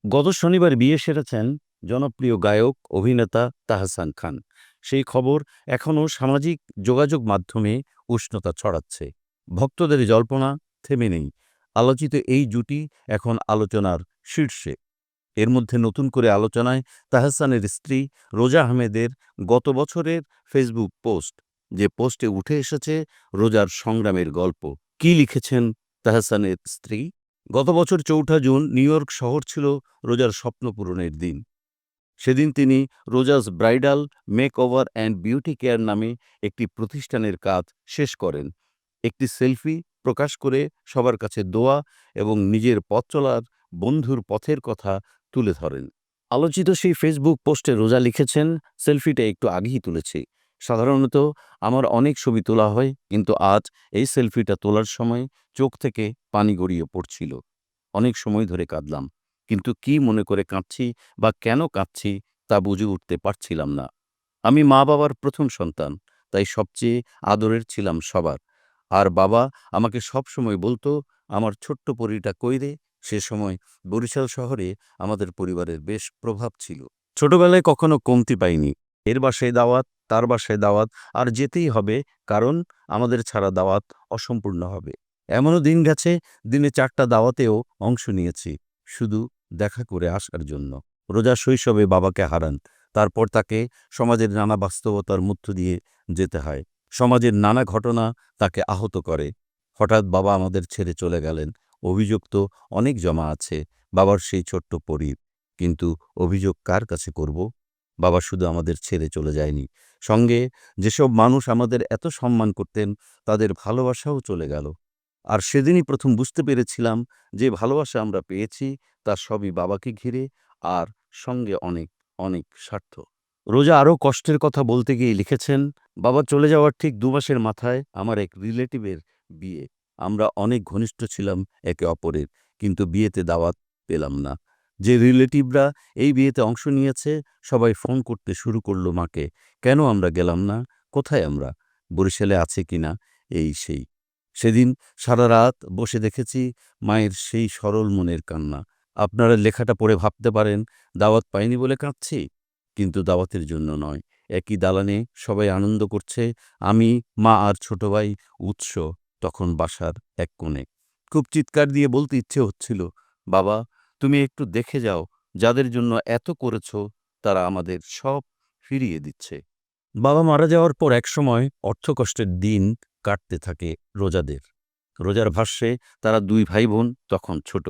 গত শনিবার বিয়ে সেরেছেন জনপ্রিয় গায়ক অভিনেতা তাহসান খান। সেই খবর এখনও সামাজিক যোগাযোগ মাধ্যমে উষ্ণতা ছড়াচ্ছে। ভক্তদের জল্পনা থেমে নেই। আলোচিত এই জুটি এখন আলোচনার শীর্ষে। এর মধ্যে নতুন করে আলোচনায় তাহসানের স্ত্রী রোজা আহমেদের গত বছরের ফেসবুক পোস্ট, যে পোস্টে উঠে এসেছে রোজার সংগ্রামের গল্প। কি লিখেছেন তাহসানের স্ত্রী? গত বছর ৪ঠা জুন নিউ ইয়র্ক শহর ছিল রোজার স্বপ্ন পূরণের দিন। সেদিন তিনি Roja's bridal makeover and beauty care নামে একটি প্রতিষ্ঠানের কাজ শেষ করেন। একটি সেলফি প্রকাশ করে সবার কাছে দোয়া এবং নিজের পথ চলার বন্ধুর পথের কথা তুলে ধরেন। আলোচিত সেই ফেসবুক পোস্টে রোজা লিখেছেন, সেলফিটা একটু আগেই তুলেছি। সাধারণত আমার অনেক ছবি তোলা হয়, কিন্তু আজ এই সেলফিটা তোলার সময় চোখ থেকে পানি গড়িয়ে পড়ছিল। অনেক সময় ধরে কাঁদলাম, কিন্তু কি মনে করে কাঁদছি বা কেন কাঁদছি তা বুঝে উঠতে পারছিলাম না। আমি মা বাবার প্রথম সন্তান, তাই সবচেয়ে আদরের ছিলাম সবার। আর বাবা আমাকে সব সময় বলতো, আমার ছোট্ট পরীটা কই রে? সে সময় বরিশাল শহরে আমাদের পরিবারের বেশ প্রভাব ছিল। ছোটবেলায় কখনো কমতি পাইনি। এর বাসায় দাওয়াত, তার বাসায় দাওয়াত, আর যেতেই হবে, কারণ আমাদের ছাড়া দাওয়াত অসম্পূর্ণ হবে। এমনও দিন গেছে, দিনে 4টা দাওয়াতেও অংশ নিয়েছি, শুধু দেখা করে আসার জন্য। রোজা শৈশবে বাবাকে হারান। তারপর তাকে সমাজের নানা বাস্তবতার মধ্য দিয়ে যেতে হয়। সমাজের নানা ঘটনা তাকে আহত করে। হঠাৎ বাবা আমাদের ছেড়ে চলে গেলেন। অভিযোগ তো অনেক জমা আছে বাবার সেই ছোট্ট পরীর, কিন্তু অভিযোগ কার কাছে করব? বাবা শুধু আমাদের ছেড়ে চলে যায়নি, সঙ্গে যেসব মানুষ আমাদের এত সম্মান করতেন তাদের ভালোবাসাও চলে গেল। আর সেদিনই প্রথম বুঝতে পেরেছিলাম যে ভালোবাসা আমরা পেয়েছি তা সবই বাবাকে ঘিরে, আর সঙ্গে অনেক অনেক স্বার্থ। রোজা আরও কষ্টের কথা বলতে গিয়ে লিখেছেন, বাবা চলে যাওয়ার ঠিক 2 মাসের মাথায় আমার এক রিলেটিভের বিয়ে। আমরা অনেক ঘনিষ্ঠ ছিলাম একে অপরের, কিন্তু বিয়েতে দাওয়াত পেলাম না। যে রিলেটিভরা এই বিয়েতে অংশ নিয়েছে সবাই ফোন করতে শুরু করলো মাকে, কেন আমরা গেলাম না, কোথায় আমরা, বরিশালে আছে কিনা, এই সেই। সেদিন সারা রাত বসে দেখেছি মায়ের সেই সরল মনের কান্না। আপনারা লেখাটা পড়ে ভাবতে পারেন দাওয়াত পাইনি বলে কাঁদছি, কিন্তু দাওয়াতের জন্য নয়। একই দালানে সবাই আনন্দ করছে, আমি, মা আর ছোট ভাই উৎস তখন বাসার এক কোণে। খুব চিৎকার দিয়ে বলতে ইচ্ছে হচ্ছিল, বাবা তুমি একটু দেখে যাও, যাদের জন্য এত করেছ তারা আমাদের সব ফিরিয়ে দিচ্ছে। বাবা মারা যাওয়ার পর একসময় অর্থকষ্টের দিন কাটতে থাকে রোজাদের। রোজার ভাষ্যে তারা 2 ভাই বোন তখন ছোট।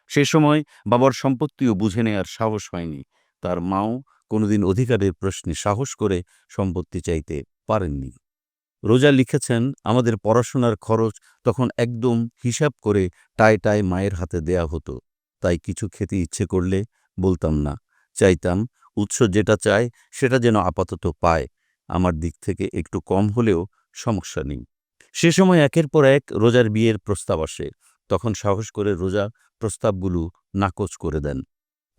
সে সময় বাবার সম্পত্তিও বুঝে নেয়ার সাহস হয়নি। তার মাও কোনোদিন অধিকারের প্রশ্নে সাহস করে সম্পত্তি চাইতে পারেননি। রোজা লিখেছেন, আমাদের পড়াশোনার খরচ তখন একদম হিসাব করে টায় টায় মায়ের হাতে দেয়া হতো। তাই কিছু খেতে ইচ্ছে করলে বলতাম না, চাইতাম উৎস যেটা চায় সেটা যেন আপাতত পায়। আমার দিক থেকে একটু কম হলেও সমস্যা নেই। সে সময় একের পর এক রোজার বিয়ের প্রস্তাব আসে। তখন সাহস করে রোজা প্রস্তাবগুলো নাকচ করে দেন।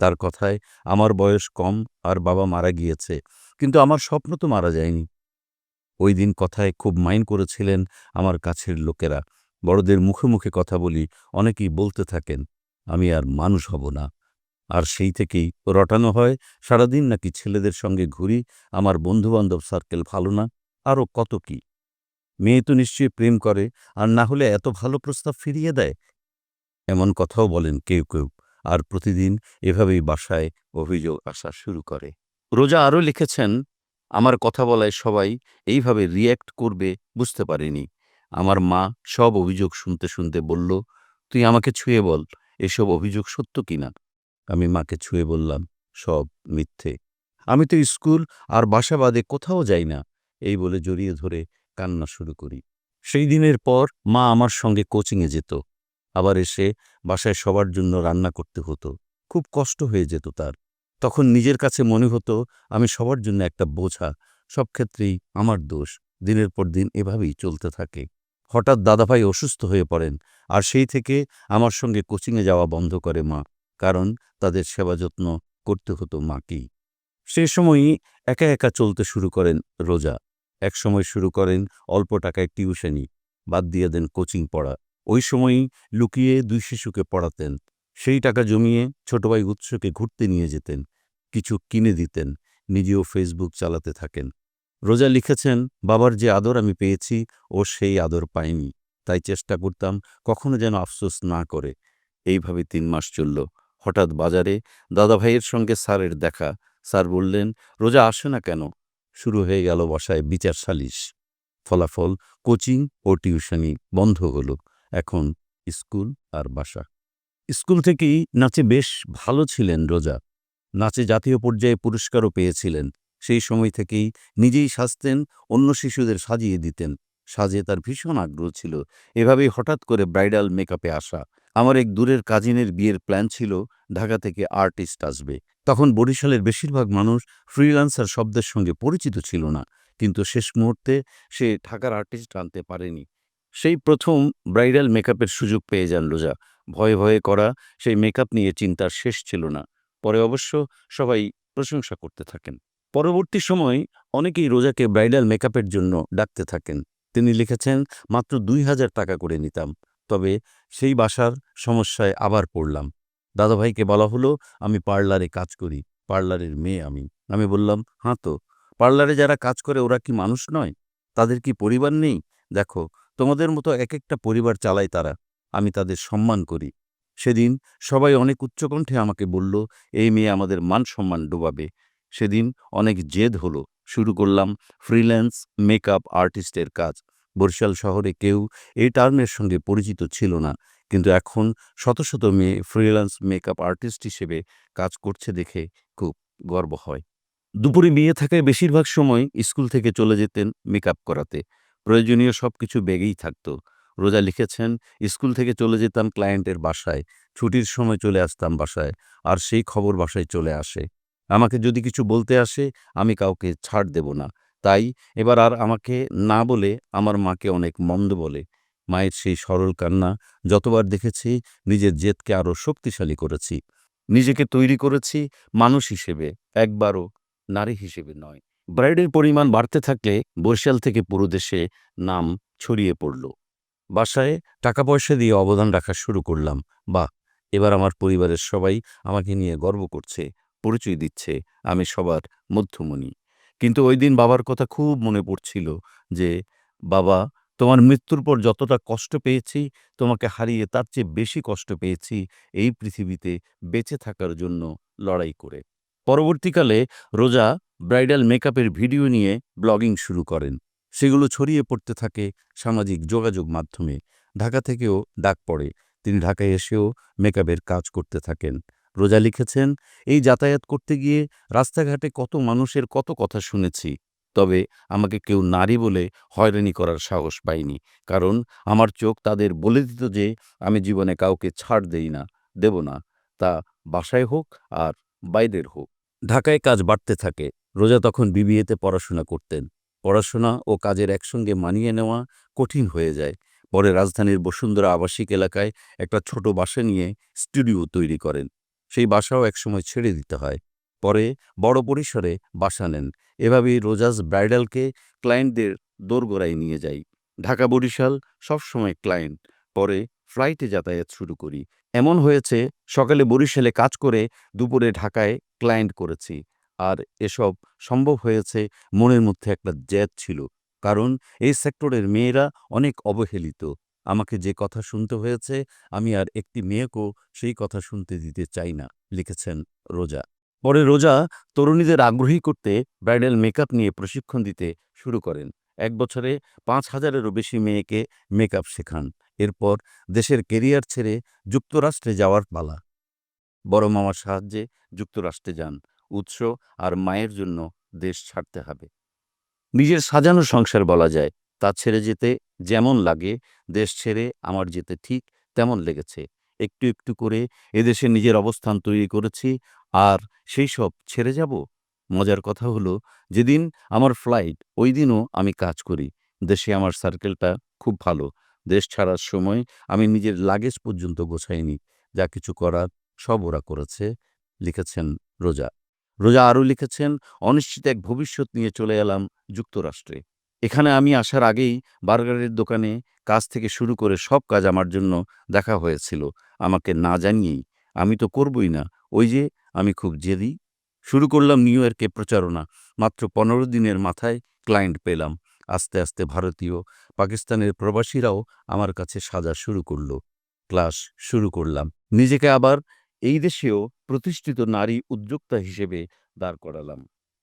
তার কথায়, আমার বয়স কম আর বাবা মারা গিয়েছে, কিন্তু আমার স্বপ্ন তো মারা যায়নি। ওই দিন কথায় খুব মাইন্ড করেছিলেন আমার কাছের লোকেরা। বড়দের মুখে মুখে কথা বলি, অনেকেই বলতে থাকেন আমি আর মানুষ হব না। আর সেই থেকেই রটানো হয় সারাদিন নাকি ছেলেদের সঙ্গে ঘুরি, আমার বন্ধুবান্ধব সার্কেল ভালো না, আরও কত কি। মেয়ে তো নিশ্চয়ই প্রেম করে, আর না হলে এত ভালো প্রস্তাব ফিরিয়ে দেয়, এমন কথাও বলেন কেউ কেউ। আর প্রতিদিন এভাবেই বাসায় অভিযোগ আসা শুরু করে। রোজা আরও লিখেছেন, আমার কথা বলায় সবাই এইভাবে রিয়্যাক্ট করবে বুঝতে পারিনি। আমার মা সব অভিযোগ শুনতে শুনতে বলল, তুই আমাকে ছুঁয়ে বল, এসব অভিযোগ সত্য কিনা। আমি মাকে ছুঁয়ে বললাম, সব মিথ্যে। আমি তো স্কুল আর বাসা বাদে কোথাও যাই না। এই বলে জড়িয়ে ধরে কান্না শুরু করি। সেই দিনের পর মা আমার সঙ্গে কোচিংয়ে যেত, আবার এসে বাসায় সবার জন্য রান্না করতে হতো। খুব কষ্ট হয়ে যেত তার। তখন নিজের কাছে মনে হতো আমি সবার জন্য একটা বোঝা, সব ক্ষেত্রেই আমার দোষ। দিনের পর দিন এভাবেই চলতে থাকে। হঠাৎ দাদাভাই অসুস্থ হয়ে পড়েন, আর সেই থেকে আমার সঙ্গে কোচিংয়ে যাওয়া বন্ধ করে মা, কারণ তাদের সেবা যত্ন করতে হতো মাকেই। সে সময়ই একা একা চলতে শুরু করেন রোজা। একসময় শুরু করেন অল্প টাকায় টিউশনি, বাদ দিয়ে দেন কোচিং পড়া। ওই সময়ই লুকিয়ে 2 শিশুকে পড়াতেন। সেই টাকা জমিয়ে ছোট ভাই উৎসকে ঘুরতে নিয়ে যেতেন, কিছু কিনে দিতেন, নিজেও ফেসবুক চালাতে থাকেন। রোজা লিখেছেন, বাবার যে আদর আমি পেয়েছি ও সেই আদর পায়নি, তাই চেষ্টা করতাম কখনো যেন আফসোস না করে। এইভাবে 3 মাস চলল। হঠাৎ বাজারে দাদাভাইয়ের সঙ্গে স্যারের দেখা। স্যার বললেন, রোজা আসে না কেন? শুরু হয়ে গেল বাসায় বিচার সালিশ। ফলাফল, কোচিং ও টিউশনি বন্ধ হলো। এখন স্কুল আর বাসা। স্কুল থেকেই নাচে বেশ ভালো ছিলেন রোজা। নাচে জাতীয় পর্যায়ে পুরস্কারও পেয়েছিলেন। সেই সময় থেকেই নিজেই সাজতেন, অন্য শিশুদের সাজিয়ে দিতেন। সাজে তার ভীষণ আগ্রহ ছিল। এভাবেই হঠাৎ করে ব্রাইডাল মেকআপে আসা। আমার এক দূরের কাজিনের বিয়ের প্ল্যান ছিল, ঢাকা থেকে আর্টিস্ট আসবে। তখন বরিশালের বেশিরভাগ মানুষ ফ্রিল্যান্সার শব্দের সঙ্গে পরিচিত ছিল না, কিন্তু শেষ মুহূর্তে সে ঢাকার আর্টিস্ট আনতে পারেনি। সেই প্রথম ব্রাইডাল মেকআপের সুযোগ পেয়ে যান রোজা। ভয়ে ভয়ে করা সেই মেকআপ নিয়ে চিন্তার শেষ ছিল না। পরে অবশ্য সবাই প্রশংসা করতে থাকেন। পরবর্তী সময় অনেকেই রোজাকে ব্রাইডাল মেকআপের জন্য ডাকতে থাকেন। তিনি লিখেছেন, মাত্র ২,০০০ টাকা করে নিতাম। তবে সেই বাসার সমস্যায় আবার পড়লাম। দাদাভাইকে বলা হলো, আমি পার্লারে কাজ করি, পার্লারের মেয়ে আমি। আমি বললাম, হাঁ তো, পার্লারে যারা কাজ করে ওরা কি মানুষ নয়? তাদের কি পরিবার নেই? দেখো, তোমাদের মতো এক একটা পরিবার চালায় তারা। আমি তাদের সম্মান করি। সেদিন সবাই অনেক উচ্চকণ্ঠে আমাকে বলল, এই মেয়ে আমাদের মান সম্মান ডোবাবে। সেদিন অনেক জেদ হলো। শুরু করলাম ফ্রিল্যান্স মেকআপ আর্টিস্টের কাজ। বরিশাল শহরে কেউ এই টার্মের সঙ্গে পরিচিত ছিল না, কিন্তু এখন শত শত মেয়ে ফ্রিল্যান্স মেকআপ আর্টিস্ট হিসেবে কাজ করছে দেখে খুব গর্ব হয়। দুপুরে বিয়ে থাকায় বেশিরভাগ সময় স্কুল থেকে চলে যেতেন মেকআপ করাতে। প্রয়োজনীয় সবকিছু ব্যাগেই থাকত। রোজা লিখেছেন, স্কুল থেকে চলে যেতাম ক্লায়েন্টের বাসায়, ছুটির সময় চলে আসতাম বাসায়, আর সেই খবর বাসায় চলে আসে। আমাকে যদি কিছু বলতে আসে, আমি কাউকে ছাড় দেব না। তাই এবার আর আমাকে না বলে আমার মাকে অনেক মন্দ বলে। মায়ের সেই সরল কান্না যতবার দেখেছি, নিজের জেদকে আরও শক্তিশালী করেছি। নিজেকে তৈরি করেছি মানুষ হিসেবে, একবারও নারী হিসেবে নয়। ব্রাইডের পরিমাণ বাড়তে থাকলে বরিশাল থেকে পুরো দেশে নাম ছড়িয়ে পড়ল। বাসায় টাকা পয়সা দিয়ে অবদান রাখা শুরু করলাম। বাহ, এবার আমার পরিবারের সবাই আমাকে নিয়ে গর্ব করছে, পরিচয় দিচ্ছে আমি সবার মধ্যমণি। কিন্তু ওই দিন বাবার কথা খুব মনে পড়ছিল যে, বাবা, তোমার মৃত্যুর পর যতটা কষ্ট পেয়েছি, তোমাকে হারিয়ে তার চেয়ে বেশি কষ্ট পেয়েছি এই পৃথিবীতে বেঁচে থাকার জন্য লড়াই করে। পরবর্তীকালে রোজা ব্রাইডাল মেকআপের ভিডিও নিয়ে ব্লগিং শুরু করেন। সেগুলো ছড়িয়ে পড়তে থাকে সামাজিক যোগাযোগ মাধ্যমে। ঢাকা থেকেও ডাক পড়ে। তিনি ঢাকায় এসেও মেকআপের কাজ করতে থাকেন। রোজা লিখেছেন, এই যাতায়াত করতে গিয়ে রাস্তাঘাটে কত মানুষের কত কথা শুনেছি। তবে আমাকে কেউ নারী বলে হয়রানি করার সাহস পাইনি। কারণ আমার চোখ তাদের বলে দিত যে আমি জীবনে কাউকে ছাড় দেই না, দেব না। তা বাসায় হোক আর বাইরের হোক। ঢাকায় কাজ বাড়তে থাকে। রোজা তখন বিবিএতে পড়াশোনা করতেন। পড়াশোনা ও কাজের একসঙ্গে মানিয়ে নেওয়া কঠিন হয়ে যায়। পরে রাজধানীর বসুন্ধরা আবাসিক এলাকায় একটা ছোট বাসা নিয়ে স্টুডিও তৈরি করেন। সেই বাসাও একসময় ছেড়ে দিতে হয়। পরে বড় পরিসরে বাসা নেন। এভাবেই রোজাস ব্রাইডালকে ক্লায়েন্টদের দোরগোড়ায় নিয়ে যাই। ঢাকা বরিশাল সবসময় ক্লায়েন্ট। পরে ফ্লাইটে যাতায়াত শুরু করি। এমন হয়েছে, সকালে বরিশালে কাজ করে দুপুরে ঢাকায় ক্লায়েন্ট করেছি। আর এসব সম্ভব হয়েছে, মনের মধ্যে একটা জেদ ছিল। কারণ এই সেক্টরের মেয়েরা অনেক অবহেলিত। আমাকে যে কথা শুনতে হয়েছে, আমি আর একটি মেয়েকেও সেই কথা শুনতে দিতে চাই না, লিখেছেন রোজা। পরে রোজা তরুণীদের আগ্রহী করতে ব্রাইডাল মেকআপ নিয়ে প্রশিক্ষণ দিতে শুরু করেন। ১ বছরে ৫,০০০-এরও বেশি মেয়েকে মেকআপ শেখান। এরপর দেশের কেরিয়ার ছেড়ে যুক্তরাষ্ট্রে যাওয়ার পালা। বড় মামার সাহায্যে যুক্তরাষ্ট্রে যান। উৎস আর মায়ের জন্য দেশ ছাড়তে হবে। নিজের সাজানো সংসার বলা যায়। তা ছেড়ে যেতে যেমন লাগে, দেশ ছেড়ে আমার যেতে ঠিক তেমন লেগেছে। একটু একটু করে এদেশে নিজের অবস্থান তৈরি করেছি, আর সেই সব ছেড়ে যাব? মজার কথা হলো, যেদিন আমার ফ্লাইট ওই দিনও আমি কাজ করি। দেশে আমার সার্কেলটা খুব ভালো। দেশ ছাড়ার সময় আমি নিজের লাগেজ পর্যন্ত গোছাইনি। যা কিছু করার সব ওরা করেছে, লিখেছেন রোজা। রোজা আরও লিখেছেন, অনিশ্চিত এক ভবিষ্যৎ নিয়ে চলে এলাম যুক্তরাষ্ট্রে। এখানে আমি আসার আগেই বার্গারের দোকানে কাজ থেকে শুরু করে সব কাজ আমার জন্য দেখা হয়েছিল, আমাকে না জানিয়েই। আমি তো করবই না, ওই যে আমি খুব জেদি। শুরু করলাম নিউ ইয়র্কে প্রচারণা। মাত্র ১৫ দিনের মাথায় ক্লায়েন্ট পেলাম। আস্তে আস্তে ভারতীয়, পাকিস্তানের প্রবাসীরাও আমার কাছে সাজা শুরু করল। ক্লাস শুরু করলাম। নিজেকে আবার এই দেশেও প্রতিষ্ঠিত নারী উদ্যোক্তা হিসেবে দাঁড় করালাম।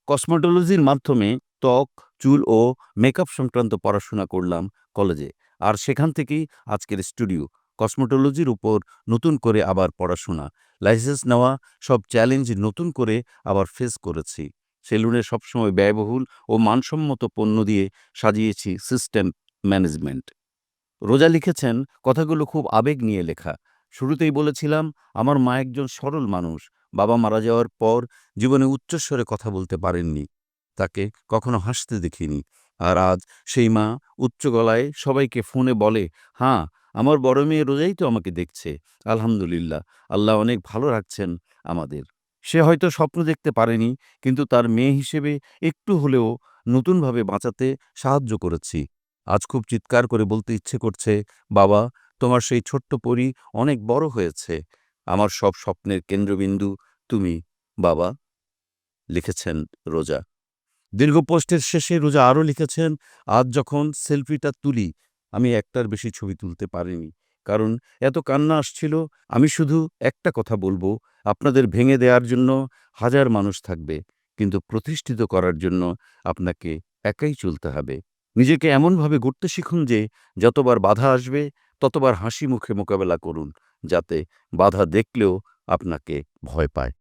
কসমোটোলজির মাধ্যমে ত্বক, চুল ও মেকআপ সংক্রান্ত পড়াশোনা করলাম কলেজে। আর সেখান থেকেই আজকের স্টুডিও। কসমোটোলজির উপর নতুন করে আবার পড়াশোনা, লাইসেন্স নেওয়া, সব চ্যালেঞ্জ নতুন করে আবার ফেস করেছি। সেলুনে সবসময় ব্যয়বহুল ও মানসম্মত পণ্য দিয়ে সাজিয়েছি সিস্টেম ম্যানেজমেন্ট। রোজা লিখেছেন, কথাগুলো খুব আবেগ নিয়ে লেখা। শুরুতেই বলেছিলাম, আমার মা একজন সরল মানুষ। বাবা মারা যাওয়ার পর জীবনে উচ্চস্বরে কথা বলতে পারেননি। তাকে কখনো হাসতে দেখিনি। আর আজ সেই মা উচ্চ গলায় সবাইকে ফোনে বলে, হ্যাঁ, আমার বড় মেয়ে রোজাই তো আমাকে দেখছে। আলহামদুলিল্লাহ, আল্লাহ অনেক ভালো রাখছেন আমাদের। সে হয়তো স্বপ্ন দেখতে পারেনি, কিন্তু তার মেয়ে হিসেবে একটু হলেও নতুনভাবে বাঁচাতে সাহায্য করেছি। আজ খুব চিৎকার করে বলতে ইচ্ছে করছে, বাবা, তোমার সেই ছোট্ট পরী অনেক বড় হয়েছে। আমার সব স্বপ্নের কেন্দ্রবিন্দু তুমি, বাবা। লিখেছেন রোজা। দীর্ঘ পোস্টের শেষে রোজা আরও লিখেছেন, আজ যখন সেলফিটা তুলি, আমি একটার বেশি ছবি তুলতে পারিনি। কারণ এত কান্না আসছিল। আমি শুধু একটা কথা বলবো, আপনাদের ভেঙে দেওয়ার জন্য হাজার মানুষ থাকবে, কিন্তু প্রতিষ্ঠিত করার জন্য আপনাকে একাই চলতে হবে। নিজেকে এমনভাবে গড়তে শিখুন যে যতবার বাধা আসবে ততবার হাসি মুখে মোকাবেলা করুন, যাতে বাধা দেখলেও আপনাকে ভয় পায়।